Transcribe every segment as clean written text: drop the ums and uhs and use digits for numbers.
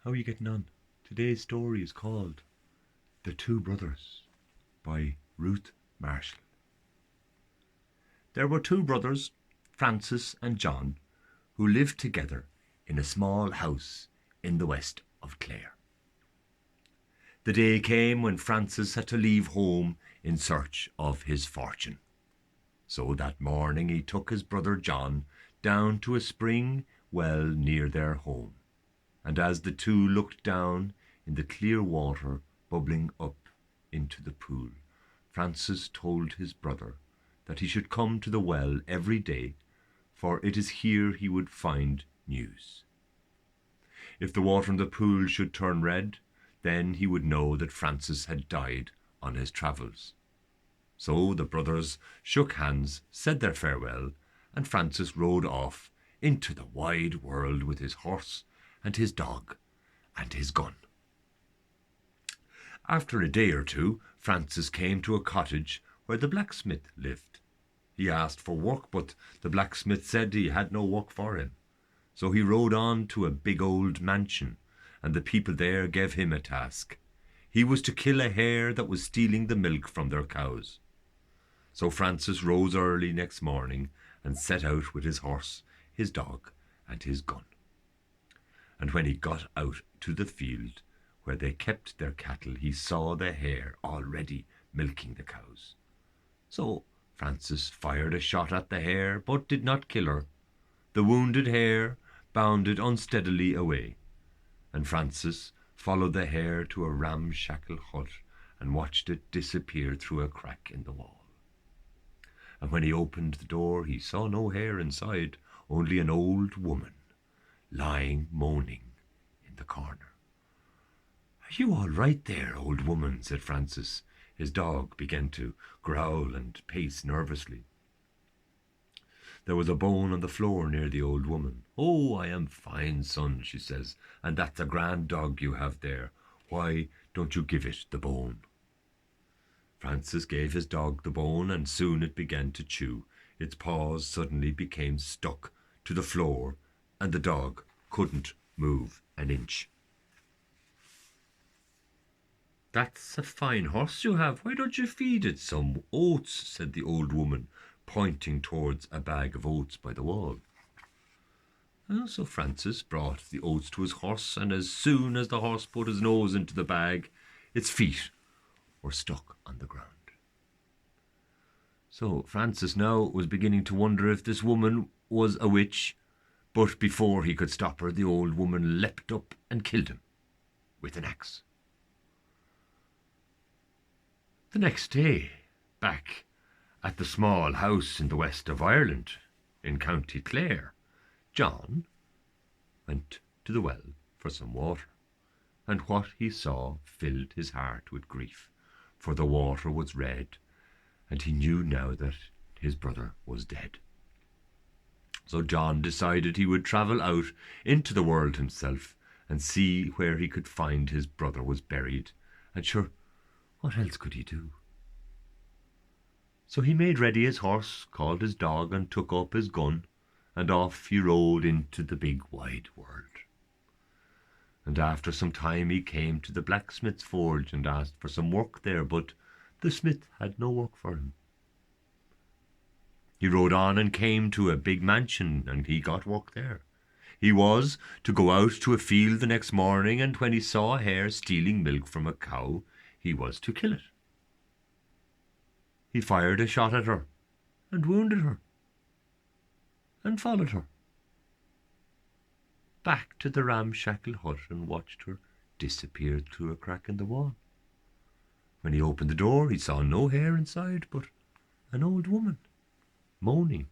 How are you getting on? Today's story is called The Two Brothers by Ruth Marshall. There were two brothers, Francis and John, who lived together in a small house in the west of Clare. The day came when Francis had to leave home in search of his fortune. So that morning he took his brother John down to a spring well near their home. And as the two looked down in the clear water bubbling up into the pool, Francis told his brother that he should come to the well every day, for it is here he would find news. If the water in the pool should turn red, then he would know that Francis had died on his travels. So the brothers shook hands, said their farewell, and Francis rode off into the wide world with his horse and his dog and his gun. After a day or two, Francis came to a cottage where the blacksmith lived. He asked for work, but the blacksmith said he had no work for him. So he rode on to a big old mansion, and the people there gave him a task. He was to kill a hare that was stealing the milk from their cows. So Francis rose early next morning and set out with his horse, his dog, and his gun. And when he got out to the field where they kept their cattle, he saw the hare already milking the cows. So Francis fired a shot at the hare, but did not kill her. The wounded hare bounded unsteadily away, and Francis followed the hare to a ramshackle hut and watched it disappear through a crack in the wall. And when he opened the door, he saw no hare inside, only an old woman lying moaning in the corner. "Are you all right there, old woman?" said Francis. His dog began to growl and pace nervously. There was a bone on the floor near the old woman. "Oh, I am fine, son," she says, "and that's a grand dog you have there. Why don't you give it the bone?" Francis gave his dog the bone, and soon it began to chew. Its paws suddenly became stuck to the floor, and the dog couldn't move an inch. "That's a fine horse you have. Why don't you feed it some oats?" said the old woman, pointing towards a bag of oats by the wall. So Francis brought the oats to his horse, and as soon as the horse put his nose into the bag, its feet were stuck on the ground. So Francis now was beginning to wonder if this woman was a witch, but before he could stop her, the old woman leapt up and killed him with an axe. The next day, back at the small house in the west of Ireland, in County Clare, John went to the well for some water, and what he saw filled his heart with grief, for the water was red, and he knew now that his brother was dead. So John decided he would travel out into the world himself and see where he could find his brother was buried, and sure, what else could he do? So he made ready his horse, called his dog, and took up his gun, and off he rode into the big wide world. And after some time he came to the blacksmith's forge and asked for some work there, but the smith had no work for him. He rode on and came to a big mansion, and he got work there. He was to go out to a field the next morning, and when he saw a hare stealing milk from a cow, he was to kill it. He fired a shot at her, and wounded her, and followed her back to the ramshackle hut and watched her disappear through a crack in the wall. When he opened the door, he saw no hare inside, but an old woman, moaning,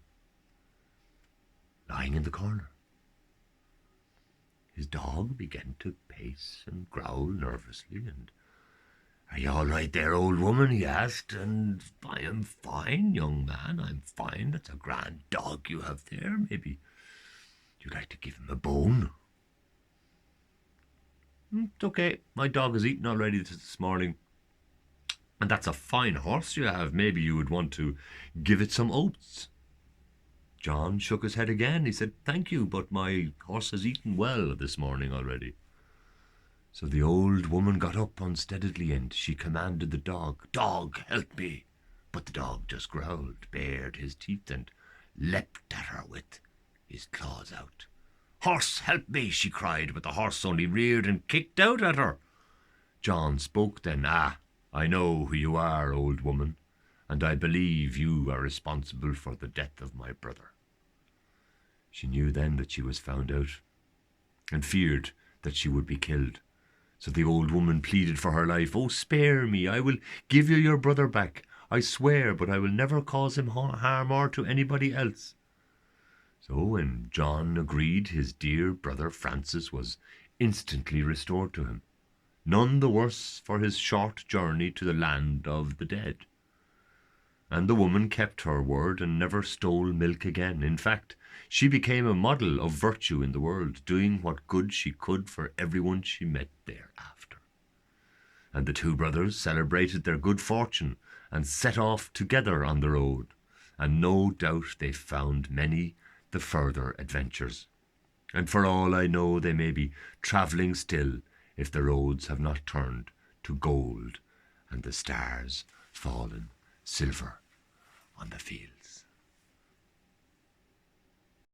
lying in the corner. His dog began to pace and growl nervously, and "Are you all right there, old woman?" he asked. "And I am fine, young man, I'm fine. That's a grand dog you have there. Maybe you'd like to give him a bone." "It's okay. My dog has eaten already this morning. And that's a fine horse you have. Maybe you would want to give it some oats." John shook his head again. He said, "Thank you, but my horse has eaten well this morning already." So the old woman got up unsteadily, and she commanded the dog, "Dog, help me!" But the dog just growled, bared his teeth, and leapt at her with his claws out. "Horse, help me!" she cried, but the horse only reared and kicked out at her. John spoke then. "Ah, I know who you are, old woman, and I believe you are responsible for the death of my brother." She knew then that she was found out, and feared that she would be killed. So the old woman pleaded for her life. "Oh, spare me! I will give you your brother back, I swear, but I will never cause him harm or to anybody else." So when John agreed, his dear brother Francis was instantly restored to him, none the worse for his short journey to the land of the dead. And the woman kept her word and never stole milk again. In fact, she became a model of virtue in the world, doing what good she could for everyone she met thereafter. And the two brothers celebrated their good fortune and set off together on the road, and no doubt they found many the further adventures. And for all I know, they may be travelling still, if the roads have not turned to gold and the stars fallen silver on the fields.